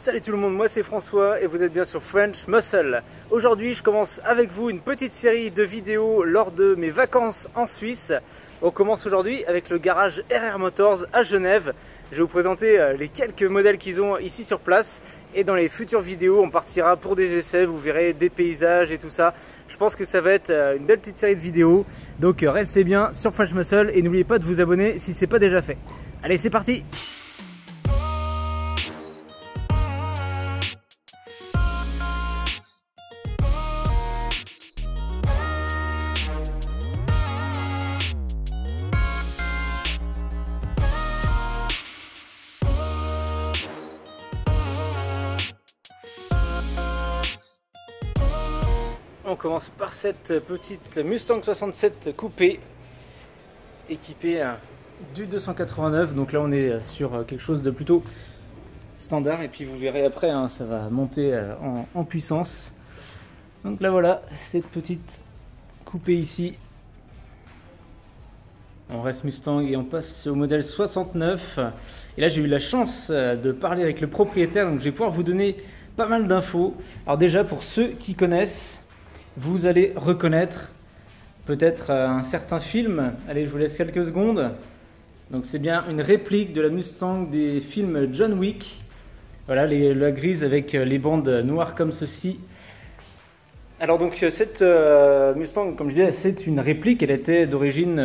Salut tout le monde, moi c'est François et vous êtes bien sur French Muscle. Aujourd'hui je commence avec vous une petite série de vidéos lors de mes vacances en Suisse. On commence aujourd'hui avec le garage RR Motors à Genève. Je vais vous présenter les quelques modèles qu'ils ont ici sur place. Et dans les futures vidéos on partira pour des essais, vous verrez des paysages et tout ça. Je pense que ça va être une belle petite série de vidéos. Donc restez bien sur French Muscle et n'oubliez pas de vous abonner si ce n'est pas déjà fait. Allez, c'est parti! On commence par cette petite Mustang 67 coupé équipée du 289. Donc là on est sur quelque chose de plutôt standard et puis vous verrez après ça va monter en puissance. Donc là voilà cette petite coupée ici. On reste Mustang et on passe au modèle 69. Et là j'ai eu la chance de parler avec le propriétaire, donc je vais pouvoir vous donner pas mal d'infos. Alors déjà pour ceux qui connaissent, vous allez reconnaître peut-être un certain film. Allez, je vous laisse quelques secondes. Donc c'est bien une réplique de la Mustang des films John Wick. Voilà, la grise avec les bandes noires comme ceci. Alors donc cette Mustang, comme je disais, c'est une réplique. Elle était d'origine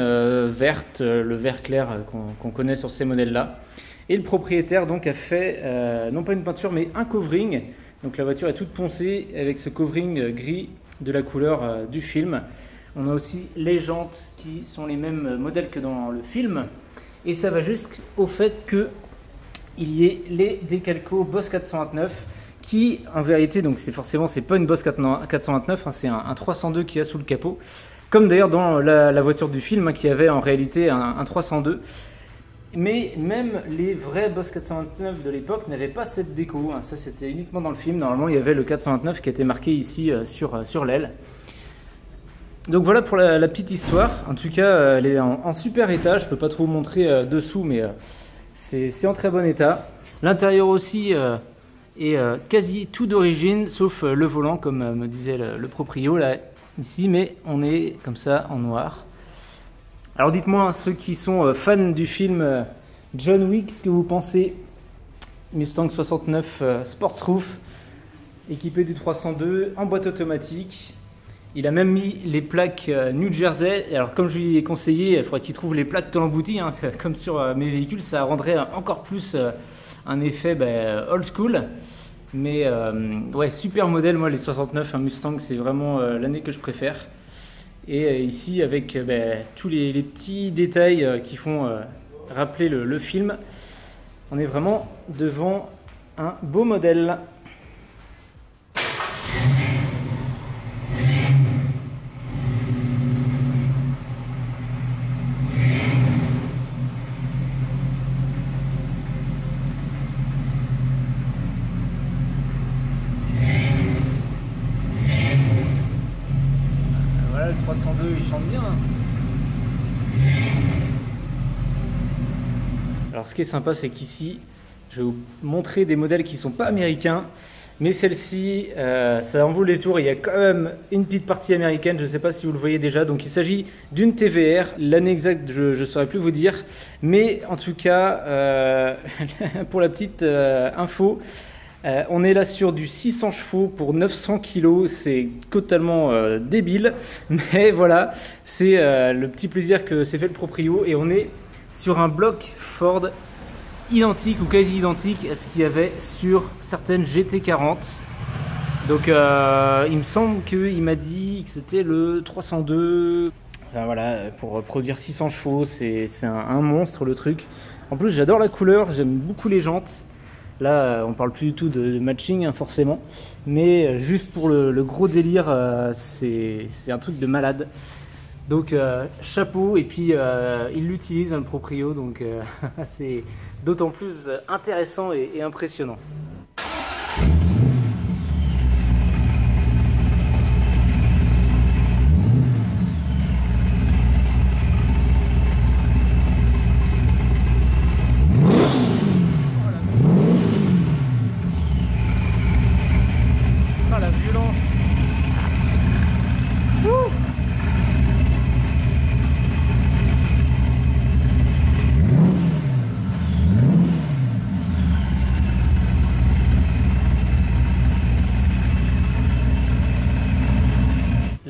verte, le vert clair qu'on connaît sur ces modèles-là. Et le propriétaire donc a fait, non pas une peinture, mais un covering. Donc la voiture est toute poncée avec ce covering gris de la couleur du film. On a aussi les jantes qui sont les mêmes modèles que dans le film. Et ça va jusqu'au fait qu'il y ait les décalcos Boss 429 qui, en vérité, donc c'est pas une Boss 429, hein, c'est un 302 qui a sous le capot. Comme d'ailleurs dans la voiture du film qui avait en réalité un 302. Mais même les vrais Boss 429 de l'époque n'avaient pas cette déco, hein. Ça c'était uniquement dans le film. Normalement il y avait le 429 qui était marqué ici sur l'aile. Donc voilà pour la petite histoire. En tout cas elle est en super état, je peux pas trop vous montrer dessous, mais c'est en très bon état. L'intérieur aussi est quasi tout d'origine, sauf le volant comme me disait le proprio là ici, mais on est comme ça en noir. Alors dites-moi, ceux qui sont fans du film John Wick, ce que vous pensez. Mustang 69 Sport Roof, équipé du 302 en boîte automatique. Il a même mis les plaques New Jersey. Alors comme je lui ai conseillé, il faudrait qu'il trouve les plaques Tolambouti, hein, comme sur mes véhicules. Ça rendrait encore plus un effet old school. Mais ouais, super modèle, moi les 69, un Mustang, c'est vraiment l'année que je préfère. Et ici avec tous les petits détails qui font rappeler le film, on est vraiment devant un beau modèle. Le 302 il chante bien. Alors ce qui est sympa c'est qu'ici je vais vous montrer des modèles qui ne sont pas américains, mais celle-ci ça en vaut les tours. Il y a quand même une petite partie américaine, je ne sais pas si vous le voyez déjà. Donc il s'agit d'une TVR, l'année exacte je ne saurais plus vous dire, mais en tout cas pour la petite info, on est là sur du 600 chevaux pour 900 kg, c'est totalement débile, mais voilà, c'est le petit plaisir que s'est fait le proprio. Et on est sur un bloc Ford identique ou quasi identique à ce qu'il y avait sur certaines GT40. Donc il me semble qu'il m'a dit que c'était le 302. Enfin, voilà, pour produire 600 chevaux, c'est un monstre le truc. En plus j'adore la couleur, j'aime beaucoup les jantes. Là, on parle plus du tout de matching, hein, forcément, mais juste pour le gros délire, c'est un truc de malade. Donc, chapeau, et puis il l'utilise, hein, le proprio, donc c'est d'autant plus intéressant et impressionnant.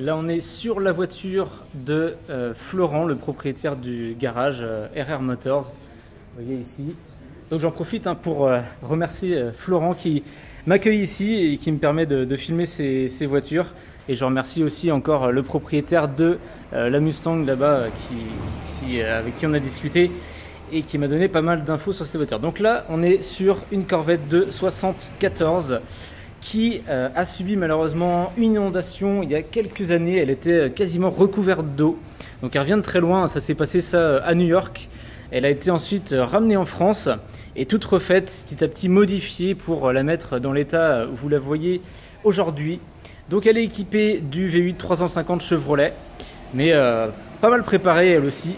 Là on est sur la voiture de Florent, le propriétaire du garage RR Motors. Vous voyez ici. Donc j'en profite pour remercier Florent qui m'accueille ici et qui me permet de filmer ces voitures. Et je remercie aussi encore le propriétaire de la Mustang là-bas avec qui on a discuté et qui m'a donné pas mal d'infos sur ces voitures. Donc là on est sur une Corvette de 74 qui a subi malheureusement une inondation il y a quelques années. Elle était quasiment recouverte d'eau. Donc elle revient de très loin, ça s'est passé ça à New York. Elle a été ensuite ramenée en France et toute refaite, petit à petit modifiée pour la mettre dans l'état où vous la voyez aujourd'hui. Donc elle est équipée du V8 350 Chevrolet, mais pas mal préparée elle aussi.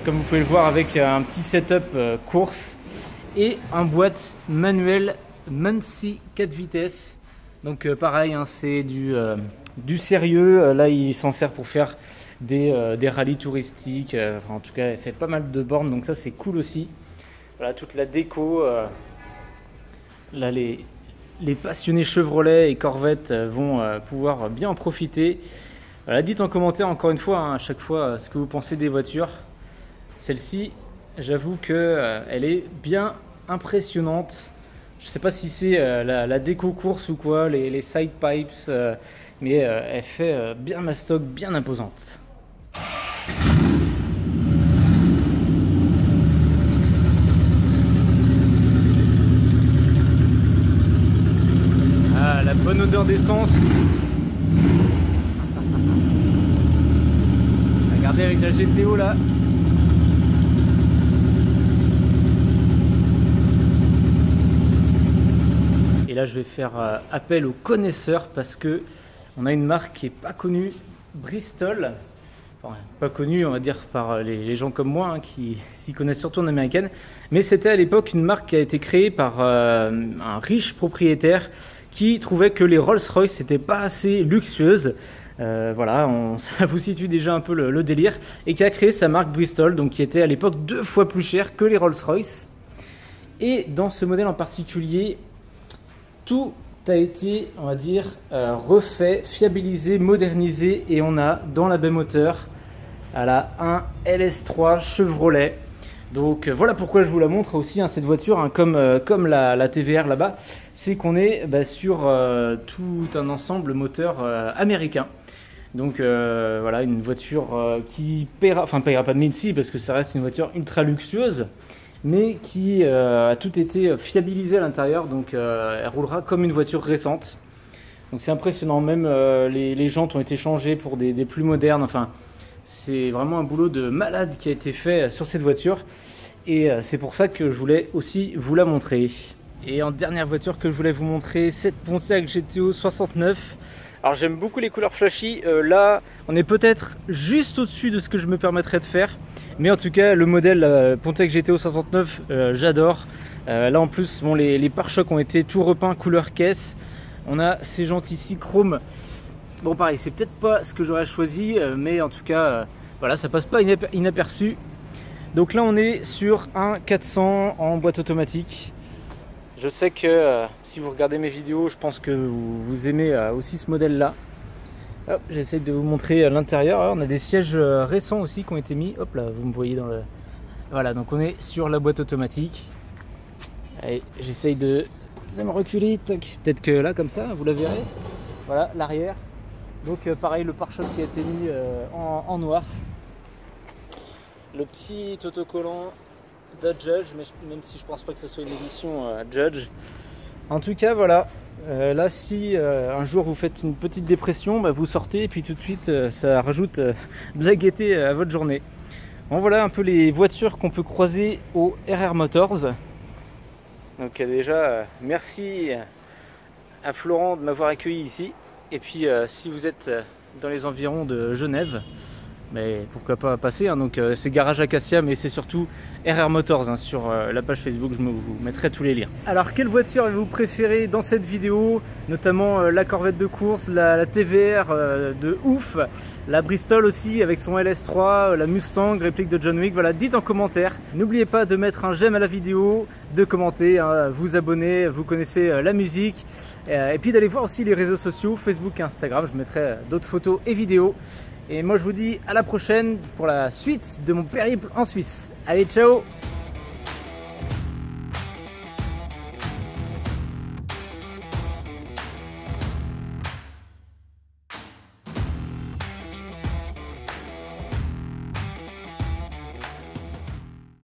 Comme vous pouvez le voir avec un petit setup course et un boîte manuel Muncie 4 vitesses. Donc pareil, hein, c'est du sérieux. Là il s'en sert pour faire des rallyes touristiques. Enfin, en tout cas elle fait pas mal de bornes, donc ça c'est cool aussi. Voilà toute la déco. Là les passionnés Chevrolet et Corvette vont pouvoir bien en profiter. Voilà, dites en commentaire encore une fois, hein, à chaque fois, ce que vous pensez des voitures. Celle-ci, j'avoue qu'elle est bien impressionnante. Je ne sais pas si c'est la déco course ou quoi, les side pipes, mais elle fait bien mastoc, bien imposante. Ah, la bonne odeur d'essence. Regardez avec la GTO là. Et là je vais faire appel aux connaisseurs parce que on a une marque qui n'est pas connue, Bristol. Enfin, pas connue on va dire par les gens comme moi, hein, qui s'y connaissent surtout en américaine. Mais c'était à l'époque une marque qui a été créée par un riche propriétaire qui trouvait que les Rolls-Royce n'étaient pas assez luxueuses. Voilà, ça vous situe déjà un peu le délire. Et qui a créé sa marque Bristol, donc qui était à l'époque 2 fois plus cher que les Rolls-Royce. Et dans ce modèle en particulier, tout a été, on va dire, refait, fiabilisé, modernisé. Et on a dans la baie moteur un LS3 Chevrolet. Donc voilà pourquoi je vous la montre aussi, hein, cette voiture, hein, comme la TVR là-bas, c'est qu'on est sur tout un ensemble moteur américain. Donc voilà, une voiture qui paiera pas de mine si, parce que ça reste une voiture ultra luxueuse, mais qui a tout été fiabilisé à l'intérieur, donc elle roulera comme une voiture récente. Donc c'est impressionnant, même les jantes ont été changées pour des plus modernes, enfin c'est vraiment un boulot de malade qui a été fait sur cette voiture. Et c'est pour ça que je voulais aussi vous la montrer. Et en dernière voiture que je voulais vous montrer, cette Pontiac GTO 69. Alors j'aime beaucoup les couleurs flashy. Là on est peut-être juste au-dessus de ce que je me permettrais de faire. Mais en tout cas le modèle Pontiac GTO 69 j'adore. Là en plus bon, les pare-chocs ont été tout repeints couleur caisse. On a ces jantes ici chrome. Bon pareil, c'est peut-être pas ce que j'aurais choisi, mais en tout cas voilà, ça passe pas inaperçu. Donc là on est sur un 400 en boîte automatique. Je sais que si vous regardez mes vidéos, je pense que vous aimez aussi ce modèle là. J'essaie de vous montrer l'intérieur. On a des sièges récents aussi qui ont été mis. Hop là, vous me voyez dans le... Voilà, donc on est sur la boîte automatique. Allez, j'essaye de me reculer. Peut-être que là comme ça, vous la verrez. Voilà, l'arrière. Donc pareil, le pare-choc qui a été mis en noir. Le petit autocollant de Judge, même si je pense pas que ce soit une édition Judge. En tout cas voilà, là si un jour vous faites une petite dépression, vous sortez et puis tout de suite ça rajoute de la gaieté à votre journée. Bon voilà un peu les voitures qu'on peut croiser au RR Motors. Donc déjà merci à Florent de m'avoir accueilli ici. Et puis si vous êtes dans les environs de Genève, mais pourquoi pas passer, hein. Donc c'est Garage Acacia, mais c'est surtout RR Motors, hein, sur la page Facebook, je vous mettrai tous les liens. Alors quelle voiture avez-vous préférée dans cette vidéo? Notamment la Corvette de course, la TVR de ouf, la Bristol aussi avec son LS3, la Mustang, réplique de John Wick. Voilà, dites en commentaire. N'oubliez pas de mettre un j'aime à la vidéo, de commenter, hein, vous abonner, vous connaissez la musique, et puis d'aller voir aussi les réseaux sociaux, Facebook et Instagram. Je mettrai d'autres photos et vidéos. Et moi je vous dis à la prochaine pour la suite de mon périple en Suisse. Allez, ciao!